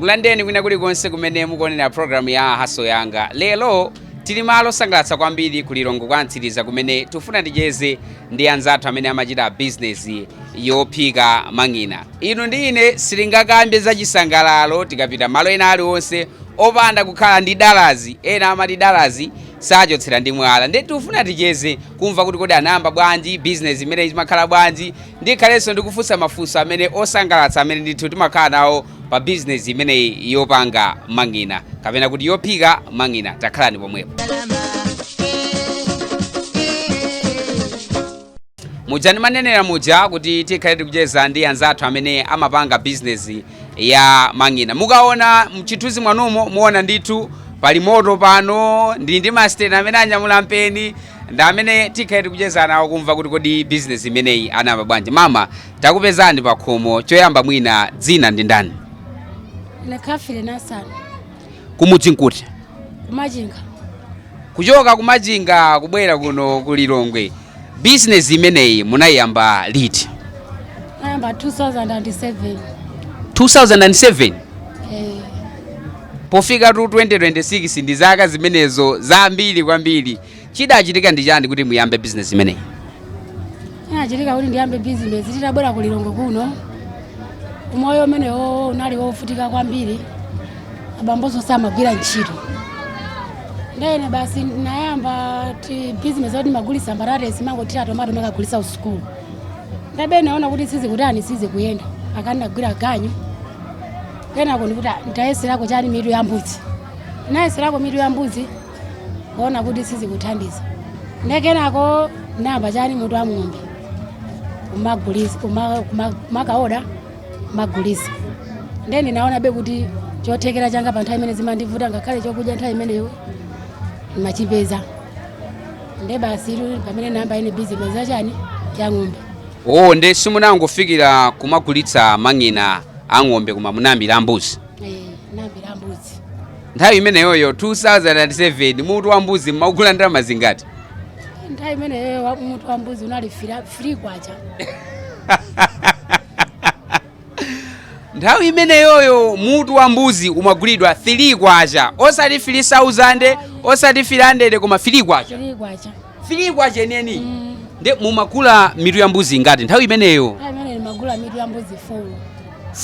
Kulandeni kwina kulikonse kumene mukuonera program ya Hustle Yanga. Lero tili malo sangalatsa kwambiri kulilongo kwantsiriza kumene tufuna ticheze ndi anzathu amene amachita business yophika mang'ina. Inu ndi ine silingakambe za chisangalalo tikapita malo ena aliwonse opanda kukhala ndi dalazi. Ena amati dalazi sachotsera ndi mwala. Ndi tufuna ticheze kumva kuti kodi anayamba bwanji, business imene imakhala bwanji, ndikhalenso ndikufunsa mafunso amene osangalatsa amene ndithu timakhala nawo pa business imene yopanga mang'ina kapena kuti yophika mang'ina. Takhalani pomwepo. Mujani manenera muja kuti tikhale tikucheza ndi anzathu amene amapanga business ya mang'ina. Mukaona mchithunzi mwanumo muona ndithu pali moto pano ndi master amene anyamula mpeni ndi amene tikhale tikucheza nawo kumva kuti kodi business imeneyi anayamba bwanji. Mama, takupezani pa khomo, choyamba mwina dzina ndi ndani? Nekafile nasana. Kumudzi nkuti? Kumajinga. Kuchoka kumajinga kubwera kuno kulilongwe. Business imeneyi munayamba liti? Nayamba 2007. 2007? Pofika tu 2026 ndi zaka zimenezo zambiri kwambiri. Chidachitika ndi chani kuti muyambe business imeneyi? Chidachitika kuti ndiyambe business titabwera kulilongo kuno. Umoyo umene unali wofutika kwambiri. Abamboso samagwira ntchito. Ndene basi nayamba business yoti magulisa mbarare simangotira tomato makagulisa usiku. Ndabe naona kuti sizi kutani sizi kuyenda. Akandagwira ganyu. Kena ndikuti ndayeserako chani mitu ya mbuzi. Nayeserako mitu ya mbuzi. Kuona kuti sizi kuthandiza. Ndekenako namba chani mutu wa ng'ombe. Umagulisa kumakaoda magulisa. Ndeni naona be kuti chothekera changa pa nthawi imene zimandivuta ngakhale chokudya nthawi imeneyo machipeza. Nde basi pamene namba ine business yachani ya ng'ombe. Nde simunangofikira kumagulitsa mang'ina a ng'ombe koma munambira mbuzi? Nambira mbuzi. Nthawi imeneyoyo 2007 mutu wa mbuzi mmagula ndalama zingati? Nthawi imeneyo mutu wa mbuzi unali free kwacha. Nthawi imeneyoyo mutu wa mbuzi umagulidwa 3 kwacha, osati 3000, osati 300 koma 3 kwacha. 3 kwacha. 3 kwacha eneni. Nde mumakula mitu ya mbuzi ngati nthawi imeneyo? Nthawi imeneyo magula mitu ya mbuzi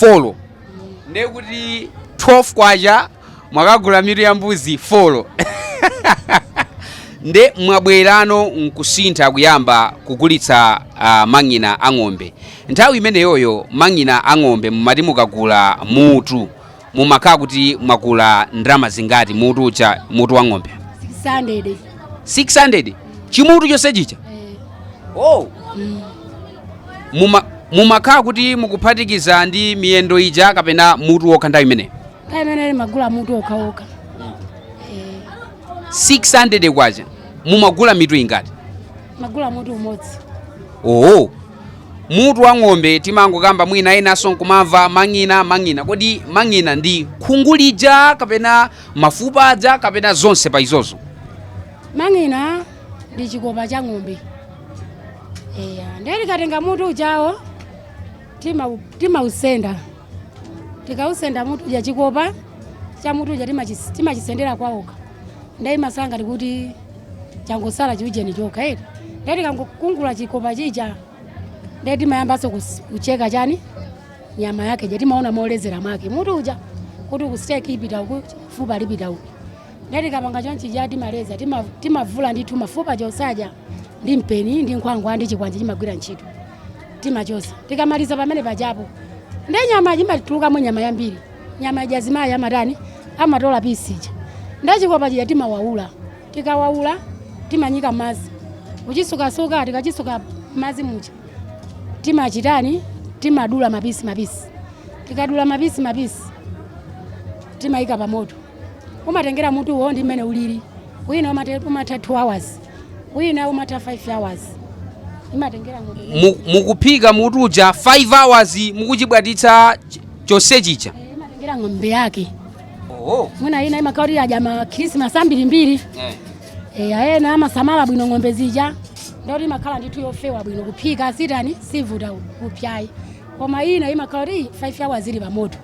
4. Nde kuti 12 kwacha mwakagula mitu ya mbuzi 4. Nde mwabwerano nkusintha kuyamba kugulitsa mang'ina a ng'ombe. Nthawi imeneyoyo mang'ina a ng'ombe mumati mukagula mutu mumakhala kuti mwagula ndalama zingati mutu wa ng'ombe? 600. 600? Chimutu chonse chicha? Mumakhala kuti mukuphatikiza ndi miyendo ija kapena mutu wokha nthawi imeneyo? Nthawi imeneyo magula mutu okha. 600 kwacha mumagula mitu ingati? Magula mutu umodzi. Mutu wa ng'ombe timangokamba mwina enanso nkumamva mang'ina. Kodi mang'ina ndi khungu lija kapena mafupa aja kapena zonse pa izozo? Mang'ina ndi chikopa cha ng'ombe. Ndeli katenga mutu ujawo timausenda. Tikausenda mutu uja chikopa cha mutu uja timachisendera kwawoka. Ndai masanga kuti changosala chiujeni choka eti. Ndeti kangokungula chikopa chija. Ndeti mayambaso kucheka chani nyama yake je timaona molezera mwake mutu uja kuti kusteki ipita uku fupa lipita uku. Ndeti kapanga chonchi ja timaleza timavula ndithu mafupa chosaja ndi mpeni ndi nkhwangwa ndi chikwanje chimagwira ntchito. Timachosa. Tikamaliza pamene pajapo. Nde nyama imatuluka mu nyama yambiri. Nyama ijazima ya matani amatola pisija. Ndachikopa chija timawaula. Tikawaula timanyika mazi. Uchisuka tikachisuka mazi mucha. Timachitani timadula mapisi. Tikadula mapisi. Timaika pa moto. Umatengera mutu uwo ndi mmene ulili. Wina umata 2 hours. Wina umata 5 hours. Imatengera mutu. Mukuphika mutu uja 5 hours mukuchibwatitsa chonse chicha? Imatengera ng'ombe yake. Mwina ina imakauri ya jama Christmas 2. Ayena amasamala bwino ng'ombe zija. Ndoti makhala ndithu yofewa bwino kuphika sitani sivuta kupyayi. Koma ina imakauri 5 hours zili pa moto.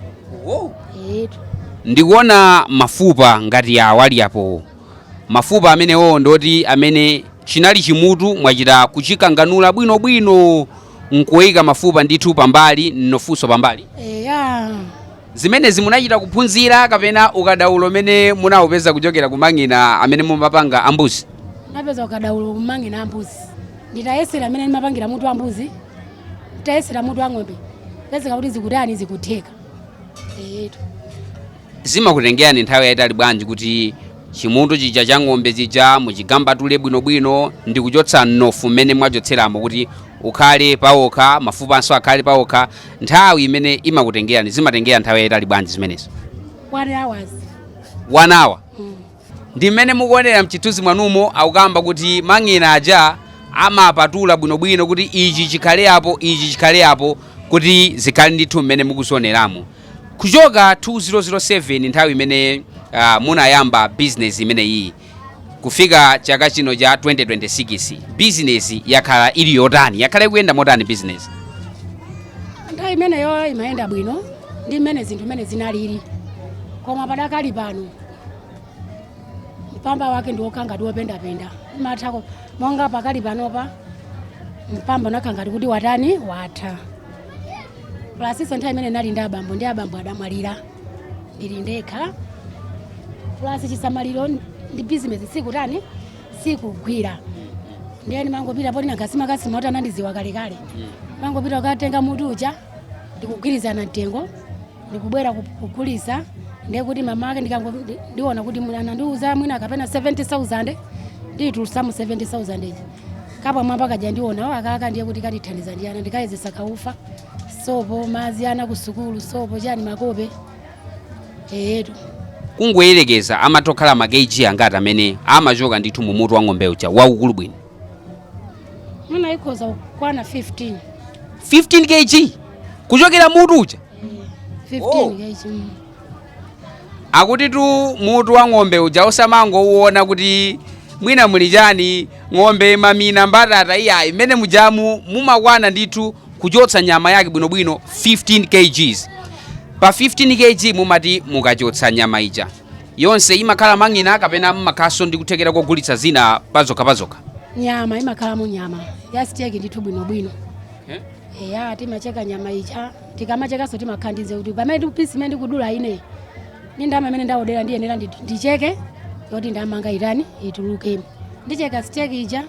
Etu. Ndikuona mafupa ngati awali apo. Mafupa amenewo ndoti amene chinali chimutu mwachita kuchikanganula bwinobwino nkuweka mafupa ndithu pambali nofunso pambali. Ya. Zimene zimunachita kuphunzira kapena ukadaulo umene munawupeza kuchokera kumang'ina amene mumapanga ambuzi? Napeza ukadaulo kumang'ina ambuzi. Nditayesera amene ndimapangira mutu ambuzi. Nditayesera mutu ang'ombe. Pezeka kuti zikutani zikutheka. Etu. Zimakutengeyani nthawi yayitali bwanji kuti chimutu chija cha ng'ombe chija muchigambatule bwinobwino ndi kuchotsa mnofu mmene mwachotseramo kuti ukhale pawokha, mafupanso akhale pawokha, nthawi imene imakutengeyani zimatengera nthawi yayitali bwanji zimenezo? 1 hours. 1 hour. Ndi mmene mukuonera mchithunzi mwanumo akukamba kuti mang'ina aja amapatula bwinobwino kuti ichi chikhale apo, ichi chikhale apo kuti zikhale ndithu mmene mukuzoneramo. Kuchoka 2007 nthawi imene munayamba business imene iyi kufika chaka chino cha 2026 business yakhala ili yotani, yakhala ikuyenda motani business? Nthawi imeneyo imayenda bwino ndi imene zinthu imene zinalili koma padakali pano mpamba wake ndi wokangati wopendapenda imathako monga pakali panopa mpamba unakangati kuti watani watha. Plus nthawi imene nali ndi abambo ndi abambo adamwalira ndili ndekha. Plus chisamaliro ndi business sikutani sikugwira. Ndiye ndimangopita poti nagasima kasima oti anandiziwa kalekale. Mangopita ukatenga mutu uja ndikugwirizana mtengo ndikubwera kugulisa ndiye kuti mama ake ndiona kuti anandiuza mwina akapena 70,000 nditulusamu 70,000 kapa mwamba kaja ndiona akaka ndiye kuti katithandiza ndiyana ndikayezesa kaufa sopo mazi ana kusukulu sopo chani makope. Etu. Kungoyerekeza amatokhala makeji angati amene amachoka ndithu mumutu wa ng'ombe uja waukulu bwino? Mwina ikhoza kukwana 15 kg kuchokera mutu uja? 15 kg. Akuti tu mutu wa ng'ombe uja osamango uona kuti mwina muli chani ng'ombe mamina mbatata iya imene mujamu mumakwana ndithu kuchotsa nyama yake bwinobwino 15 kg. Pa 15 kg mumati mukachotsa nyama ija yonse imakhala mang'ina kapena mmakhaso ndi kuthekera kogulitsa zina pazokha? Nyama imakhala mu nyama ya steak ndithu bwinobwino. Ya timacheka nyama ija tikamachekaso timakhandize kuti pamene pisi imene ndikudula ine ni ndama imene ndaodera ndiyenera ndicheke yoti ndamanga itani ituluke. Ndicheka steak ija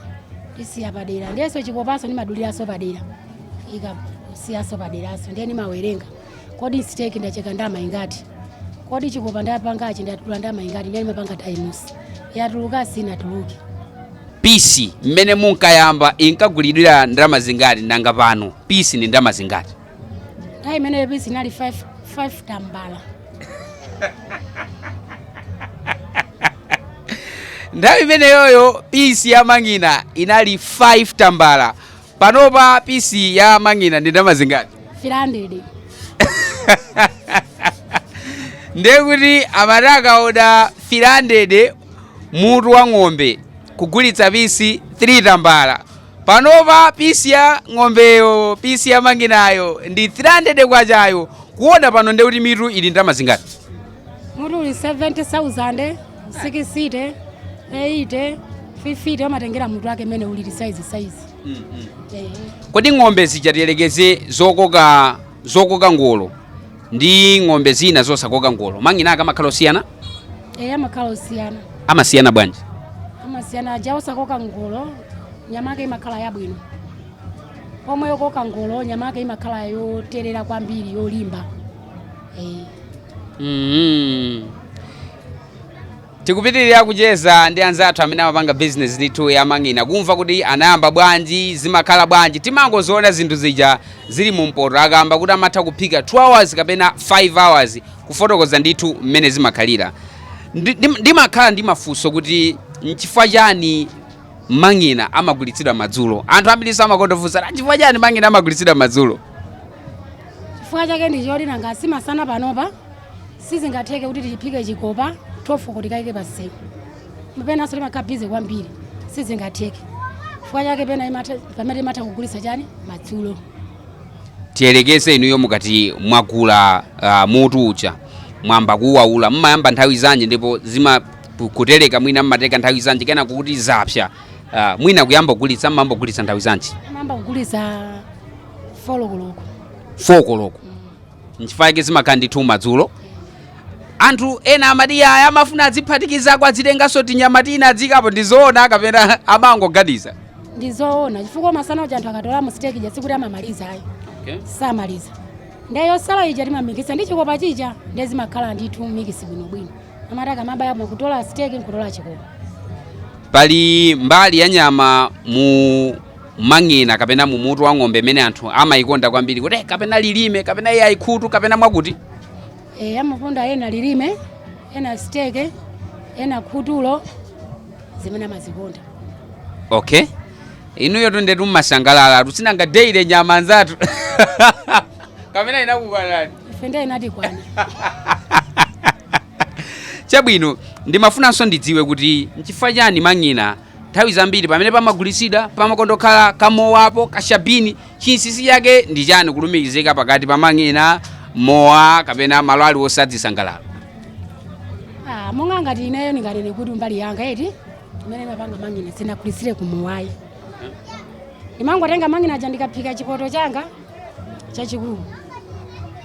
ndisiya padera ndiyeso chikopaso ndimaduliranso padera ikasiyaso paderaso ndiye ndimawerenga kodi steak ndacheka ndama ingati, kodi chikopa ndapangachi ndatula ndama ingati, ndiye ndimapanga times yatuluka sina tuluke. Pisi mmene munkayamba inkagulidwira ndalama zingati nanga pano pisi ni ndalama zingati? Nthawi imene pisi inali 5 tambala. Nthawi imene yoyo pisi ya mang'ina inali 5 tambala. Panopa pisi ya mang'ina ndi ndalama zingati? 300. Ndiye kuti amataka oda 300 mutu wa ng'ombe kugulitsa pisi 3 tambala. Panopa pisi ya ng'ombeyo, pisi ya mang'inayo ndi 300 kwachayo. Kuona pano ndiye kuti mitu ili ndalama zingati? Mutu uli 70,000, 60, 80, 50 amatengera mutu wake mene ulili size. Kodi ng'ombe zijatiyerekeze zokoka ngolo ndi ng'ombe zina zosakoka ngolo mang'ina akamakhala osiyana? Amakhala osiyana. Amasiyana bwanji? Amasiyana aja osakoka ngolo nyama yake imakhala yabwino. Omwe yokoka ngolo nyama yake imakhala yoterera kwambiri yolimba. Tikupitirira kucheza ndi anzathu amene amapanga business ndithu ya mang'ina kumva kuti anayamba bwanji zimakhala bwanji. Timangoziona zinthu zija zili mu mpoto akamba kuti amatha kuphika 2 hours kapena 5 hours kufotokoza ndithu mmene zimakhalira. Ndimakhala ndi mafunso kuti nchifukwa chani mang'ina amagulitsidwa madzulo? Anthu ambiri amakondofunsa chifukwa chani mang'ina amagulitsidwa madzulo? Chifukwa chake ndi choti nanga simasana panopa sizingatheke kuti tiphike chikopa 12 kuti kaike paseko. Mpena aso limakhabize kwambiri sizingatheke. Chifukwa chake pena pamene imatha kugulitsa chani madzulo. tiyelekeze inuyo mukati mwagula mutu uja mwamba kuwaula mmayamba nthawi zanji ndipo zima kutereka mwina mmateka nthawi zanji kena kuti zapsa mwina kuyamba kugulitsa mmamba kugulitsa nthawi zanji mamba kugulitsa 4 koloko 4 koloko nchifake zimakhala ndithu madzulo anthu ena amati aya amafuna adziphatikizako azitenganso tinyama tina adzikapo ndizoona kapena amangoganiza ndizoona chifukwa masana uja anthu akatola mu steak ija sikuti amamaliza ayi samaliza ndeyo sala ija timamikisa ndi chikopa chija ndezimakhala ndithu mikisi bwinobwino amataka mabaya mukutola steak nkutola chikopa. Pali mbali ya nyama mu mang'ina kapena mu mutu wa ng'ombe mene anthu amayikonda kwambiri kuti kapena lilime kapena iye ayikhutu kapena mwakuti amakonda ena lilime ena steak ena khutulo zimene amazikonda. Okay, inuyo tundetu mmasangalala tusinanga daily nyama anzatu kapena inakukwanani ife inati kwana. Chabwino ndimafunanso ndidziwe kuti nchifukwa chani mang'ina nthawi zambiri pamene pamagulitsidwa pamakondokhala kamowapo kashabini chinsinsi yake ndi chani kulumikizika pakati pa mang'ina mowa kapena malo ali osadzisangalala? Monga ngati ineyo ninganene kuti mbali yanga eti imene mapanga mang'ina sinakulisire kumowayi. Imangotenga mang'ina aja ndikaphika chipoto changa chachikulu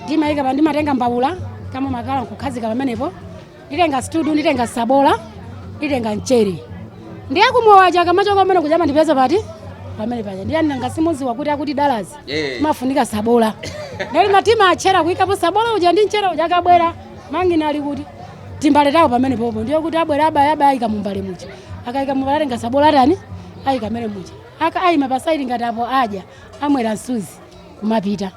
ndimayika ndimatenga mbawula kama makala nkukhazika pamenepo nditenga studio nditenga sabola nditenga mchere ndiye kumowa aja kamachoka pamene kujama ndipeza pati pamene paja ndiye ndangasimuziwa kuti akuti dalazi mafunika sabola ndali matima achera kuyikapo sabola uja ndi mchere uja akabwera mang'ina ali kuti timbale tawo pamene popo ndiye kuti abwera abaya ayika mumbale muja akayika mumbale atenga sabola tani ayika mere muja aka ayima pasaidi ngati apo aja amwera nsuzi kumapita.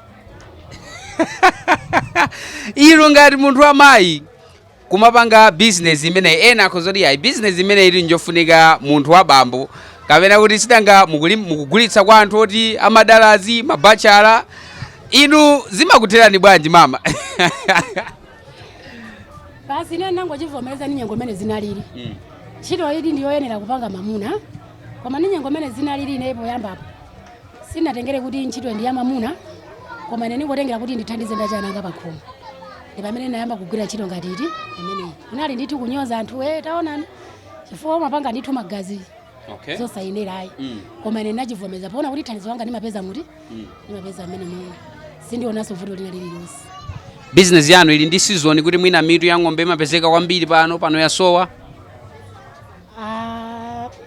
Ilo ngati munthu amayi kumapanga business imene ena akhozoti ayi business imene ili njofunika munthu wa bambo kapena kuti sidanga mukugulitsa kwa anthu oti amadalazi mabachala inu zimakuterani bwanji mama? Basi ine nangochivomereza ni nyengo mene zinalili ntchito ili ndiyoyenera kupanga mamuna koma ni nyengo mene zinalili inepo yambapo sinatengere kuti ntchito ndi ya mamuna koma ine ndingotengera kuti ndithandize ndachananga pakhomo ndi pamene nayamba kugwira ntchito ngati iti imeneyi inali ndithu kunyoza anthu taonani chifukwa mapanga ndithu magazi zosayenera ayi koma ine ndachivomeza paona kuti thandizo wanga ndimapeza muti ndimapeza amene muno sindionanso vuto lina lililonse. Business yanu ili ndi season kuti mwina mitu ya ng'ombe imapezeka kwambiri pano yasowa?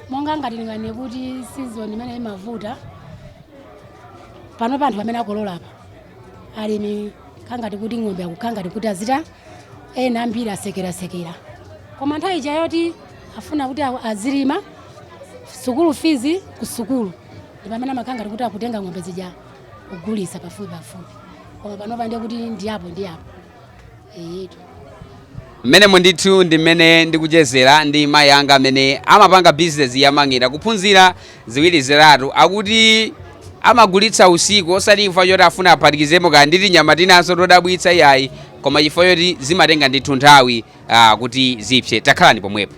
Monga ngati ndingane kuti season imene imavuta pano panthu pamene akolola apa alimi kangati kuti ng'ombe akukangati kuti azita ena ambiri asekera koma nthawi ija yoti afuna kuti azilima sukulu fizi ku sukulu ndi pamene amakangati kuti akutenga ng'ombe zija kugulisa pafupi koma pano pande kuti ndiyapo mmene ndithu ndi mmene ndikuchezera ndi mayi anga amene amapanga business ya mang'ina kuphunzira ziwiri ziratu akuti amagulitsa usiku osati chifukwa choti afuna aphatikizemo kaya nditi nyama tinanso todabwitsa yayi koma chifukwa choti zimatenga ndithu nthawi kuti zipse. Takhalani pomwepo.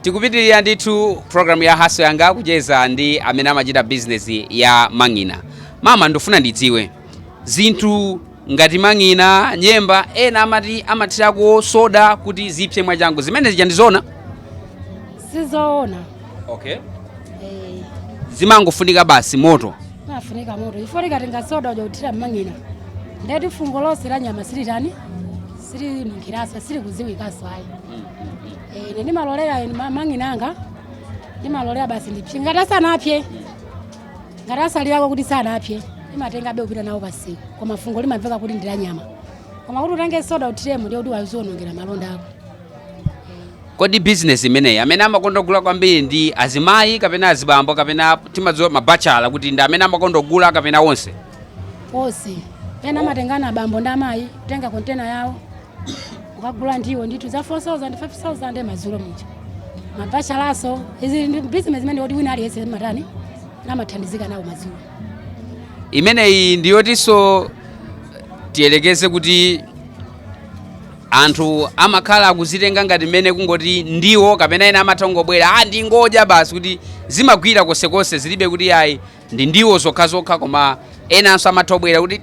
Tikupitirira ndithu program ya Hustle Yanga kucheza ndi amene amachita business ya mang'ina. Mama ndofuna ndidziwe zinthu ngati mang'ina nyemba ena amati amathirako soda kuti zipse mwachangu zimene zija ndizona? Sizoona. Okay. Zimangofunika basi moto. Mafunika moto. Ifonika tenga soda uja utira mang'ina. Ndeti fungo lonse la nyama sili tani? Sili nkirasa, sili kuziwikaso ayi. Ndi malolera mang'ina anga. Ndi malolera basi ndipye. Ngati sana apye. Ngati asali yako kuti sana apye. Imatenga be upita nawo basi. Koma fungo limamveka kuti ndila nyama. Koma kuti utange soda utiremo ndi kuti wazionongera malonda ako. Kodi business imeneyi amene amakondogula kwambiri ndi azimayi kapena azibambo kapena timadziwa mabachala kuti ndi amene amakondogula kapena onse? Onse. Pena amatengana bambo ndi amayi kutenga container yawo ukagula ndiwo ndithu za 4,000 5,000 mazulo muja. Mabachalaso izi business imene kuti wina aliyese matani namathandizika nawo mazulo. Imeneyi ndiyotinso tiyelekeze kuti anthu amakhala akuzitenga ngati mmene kungoti ndiwo kapena ena amatongobwera ndingodya basi kuti zimagwira konsekonse zilibe kuti ayi ndiwo zokhazokha, koma enanso amatobwera kuti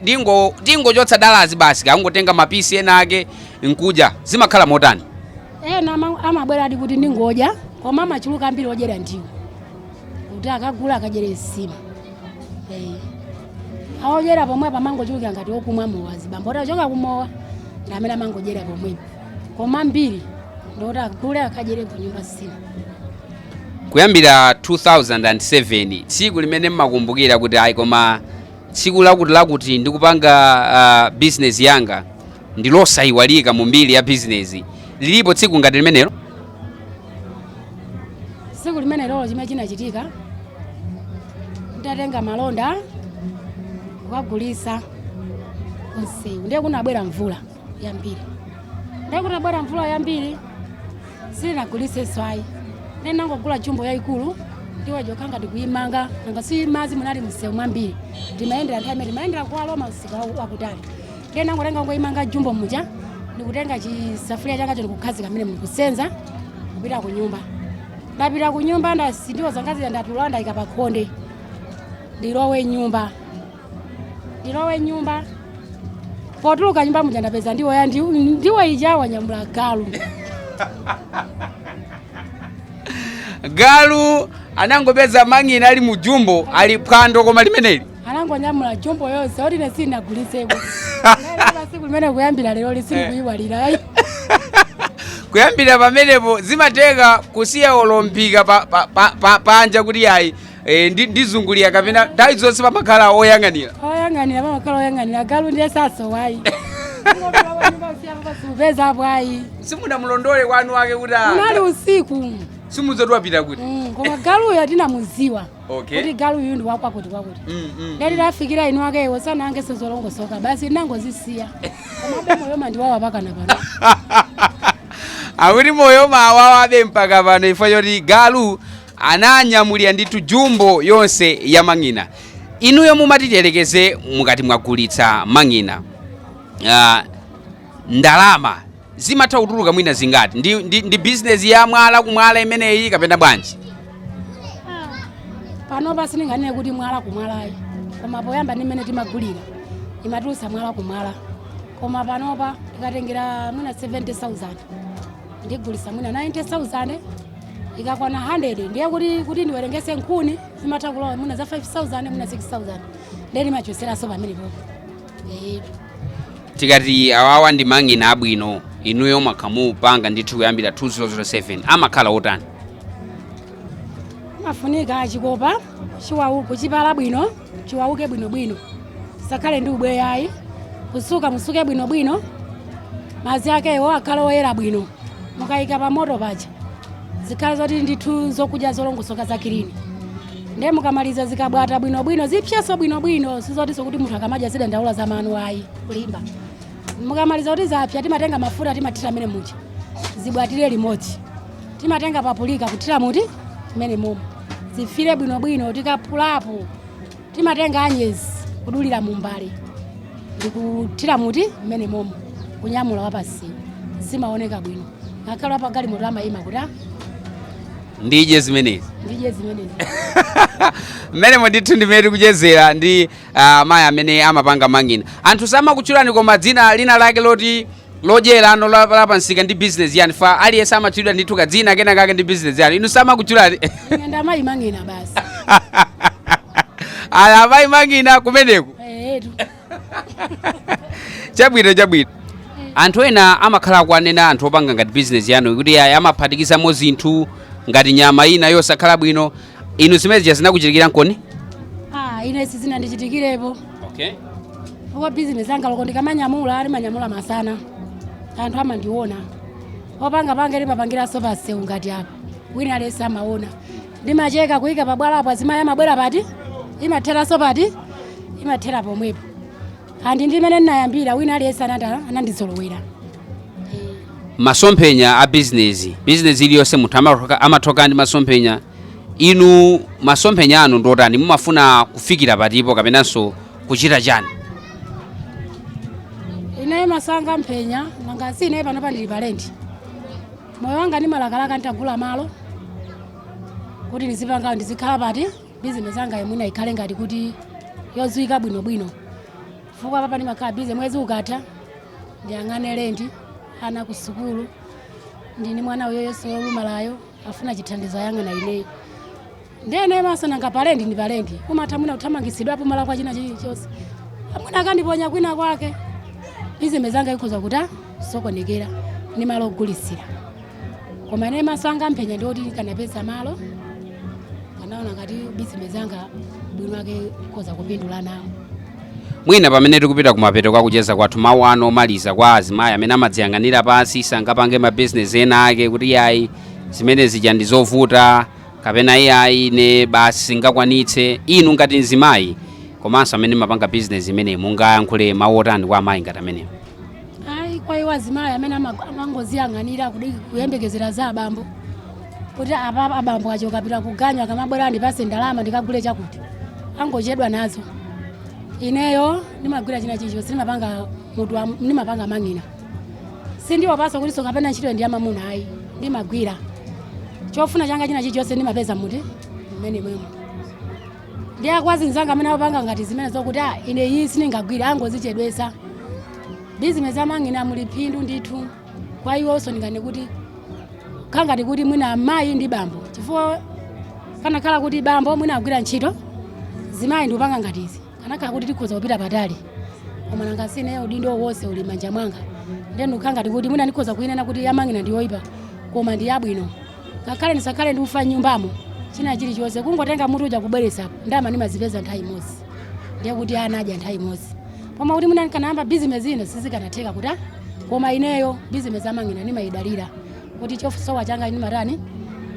ndingochotsa dalazi basi kangotenga mapisi ena ake nkudya. Zimakhala motani? Ena amabwera adi kuti ndingodya, koma amachuluka ambiri odyera ndiwo kuti akagula akadyere nsima. Aodyera pomwe pamangochuluka ngati okumwa mowa zibambo otachoka kumowa ndi amene amangodyera pomwepo, koma ambiri ndoti akagule akadyere ku nyumba nsima. Kuyambira 2007 tsiku limene mmakumbukira kuti ayi koma tsiku lakuti ndikupanga business yanga ndilosayiwalika mu mbiri ya business, lilipo tsiku ngati limenelo? Tsiku limenelo chimene chinachitika, ndatenga malonda kukagulisa kunsewu, ndiye kunabwera mvula yambiri, sinagulise swayi. Nene nangogula jumbo yayikulu ndiwe jokanga ndikuyimanga nanga si mazi munali msewu mwambiri ndimayendera nthawi imene ndimayendera kuwaloma msika wakutali. Ndiye nangotenga ngoyimanga jumbo muja ndikutenga chisafuria changa ndikukhazika mmene ndikusenza kupita ku nyumba. Ndapita ku nyumba ndasindiwo zangazira ndatula ndayika pa khonde ndilowe nyumba. Potuluka nyumba muja ndapeza ndiwo ija wanyamula galu. Galu anangopeza mang'ina ali mu jumbo ali phwando koma limeneli anangonyamula jumbo yonse oti ine sinagulisepo. Siku limene kuyambira lero lisikuyiwalira. Kuyambira pamenepo zimateka kusiya olompika panja kuti ayi ndizungulira kapena nthawi zonse pamakhala oyang'anira pamakhala oyang'anira. Galu ndiye sasowayi supeza bwayi simunamulondole kwanu ake kuti unali usiku simuzotwapita kuti koma galuyo atinamuziwa okay. Kuti galuyu ndi wakwakuti ndati tafikira inu akewo sanange sezolongosoka basi nangozisiya koma moyo mandiwawa pakana pano. Akuti moyo mawawabe mpaka pano ifo yoti galu ananyamulira ndithu jumbo yonse ya mang'ina. Inuyo mumatitelekeze mukati mwagulitsa mang'ina, ndalama zimatha kutuluka mwina zingati? Ndi business ya mwala kumwala imeneyi kapena bwanji? Pano basi ninganene kuti mwala kumwalayi, koma poyamba nimene timagulira imatulusa mwala kumwala, koma panopa tikatengera mwina 70,000 ndigulisa mwina 90,000 ikakwana 100 ndiye kuti ndiwerengese nkhuni zimatha kulowa mwina za 5,000 mwina 6,000 ndiye machoseraso pamenepo. Tikati awawa ndi mang'ina abwino inuyo mwakamupanga ndithu kuyambira 2007 amakhala otani? Mafunika achikopa chiwauko chipala bwino chiwauke bwinobwino sakhale ndi ubweyayi kusuka musuke bwinobwino mazi akewo akhale oyera bwino mukayika pa moto paja zikhale zoti ndithu zokudya zolongosoka zakilini. Ndiye mukamaliza zikabwata bwinobwino zipyaso bwinobwino sizotiso kuti munthu akamadya zida ndaula za manu ayi kulimba. Mukamaliza kuti zapya timatenga mafuta timathira mene muja zibwatire limodzi, timatenga papulika kuthira muti mene momo zifire bwinobwino. Tikapulapo timatenga anyezi kudulira mumbale ndikuthira muti mene momo kunyamula wapasi zimaoneka bwino ngakhale apagali moto amayima kuti ndije zimenezi mmene ndithu ndimene kuchezera ndi mayi amene amapanga mang'ina. Anthu samakutchulani koma dzina lina lake loti lodyera ano lapansika ndi business yani fa aliyense amatchulidwa ndithu kadzina kena kake ndi business yani inu samakutchulani? Ngenda mayi mang'ina basi. Ala mayi mang'ina kumeneku. Chabwino. Anthu ena amakhala kuanena anthu opanga ngati business yanu kuti amaphatikizamo zinthu ngati nyama ina yosakhala bwino. Inu zimene zinakuchitikira nkoni? Ine sizinandichitikirepo. Okay. Kwa business yanga loko ndikamanyamula manyamula masana anthu amandiona opanga limapangira sofa sewu ngati apa wina lesi amaona ndimacheka kuyika pabwala apo azimaya mabwera pati imathera sopati imathera pomwepo andi ndimene ndinayambira wina lesi anandizolowera. Masomphenya a business iliyonse munthu amathoka ndi masomphenya. Inu masomphenya anu ndotani? Mumafuna kufikira patipo kapenanso kuchita chani? Ine ine masanga mphenya nanga sine pano pandili palendi moyo wanga ni malakalaka ntagula malo kuti ndizipanga ndizikhala pati business yanga yemwina ikhale ngati kuti yodziwika bwinobwino chifukwa papa ndimakhala busy mwezi ukatha ndiyang'ane lendi ana ku sukulu ndini mwana uyo yonse wolumalayo afuna chithandizo yanga na ineyo ndene maso nanga palendi ndi palendi umatha mwina kuthamangisidwapo mala kwa china chilichonse amwina akandiponya kwina kwake business yanga ikhoza kuta sokonekera ni malo ogulisira koma ine maso anga mphenya ndioti kanapeza malo kanaona ngati business yanga bwino wake ikhoza kupindula nawo. Mwina pamene tikupita kumapeto kwa kucheza kwathu mawu ano omaliza kwa azimayi amene amadziyang'anira pansi sangapange ma business ena ake kuti yayi zimene zija ndizovuta kapena yayi ne basi singakwanitse inu ngati mzimayi komanso amene mapanga business imene mungayankhule mawu otani kwa amayi ngati amene? Ayi kwa iwo azimayi amene amangoziyang'anira kuyembekezera za abambo kuti apa abambo achoka pita kuganya akamabwera ndipase ndalama ndikagule chakuti angochedwa nazo. Ineyo nimagwira china chilichonse nimapanga mutu nimapanga mang'ina sindiwo paso kuti sokapena ntchito ndi amamuna ayi ndimagwira chofuna changa china chilichonse ndimapeza muti mmene mwemo ndiyakwazi nzanga amene apanga ngati zimene zokuti ine iyi siningagwira angozichedwesa business amang'ina muli phindu ndithu kwa iwonso ndingane kuti khangati kuti mwina amayi ndi bambo chifukwa kanakhala kuti bambo mwina agwira ntchito zimayi ndikupanga ngati izi kanakhala kuti tikhoza kupita patali koma nanga sine udindo wonse uli manja mwanga ndenu khangati kuti mwina ndikhoza kuinena kuti amang'ina ndiyoipa koma ndi yabwino ngakhale ndisakhale ndikufa nyumbamo china chilichonse kungotenga mutu uja kubweresapo ndama ndimazipeza nthawi imodzi ndiye kuti ana adya nthawi imodzi koma kuti mwina ndikanayamba business ino sizikanatheka kuti koma ineyo business amang'ina ndimayidalira kuti chosowa changa ndimatani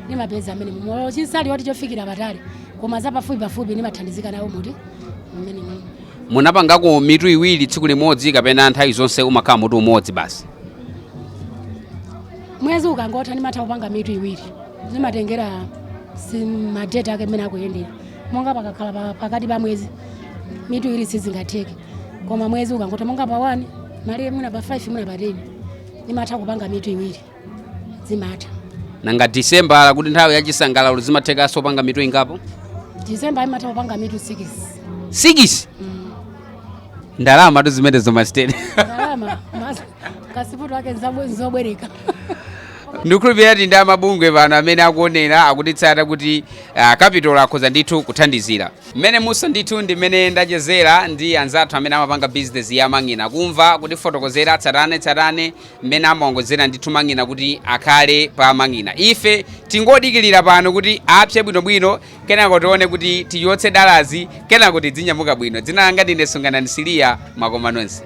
ndimapeza amene moyo chisali oti chofikira patali koma zapafupi ndimathandizika nawo muti mmene mwene. Munapangako mitu iwiri tsiku limodzi kapena nthawi zonse umakhala mutu umodzi basi? Mwezi ukangotha ndimatha kupanga mitu iwiri zimatengera madeta ake mmene akuyendera monga pakakhala pakati pa mwezi mitu iwiri sizingatheke koma mwezi ukangotha monga pa 1 mali mwina pa 5 mwina pa 10 ndimatha kupanga mitu iwiri zimatha. Nanga December kuti nthawi ya chisangalalo zimathekanso panga mitu ingapo? December imatha kupanga mitu 6. 6? Ndalama tu zimene zomasteni. Ndalama kasiputu wake nzobwereka. Ndikhulupirira kuti ndi amabungwe pano amene akuonera akutitsata kuti capital akhoza ndithu kuthandizira. Mmene musa ndithu ndi mmene ndachezera ndi anzathu amene amapanga business ya mang'ina kumva kuti fotokozera tsatane mmene amaongozera ndithu mang'ina kuti akhale pa mang'ina. Ife tingodikirira pano kuti apse bwinobwino kenako tione kuti tiyotse dalazi kenako tidzinyamuka bwino. Dzina langa ndine Sungana Siliya makoma nonse.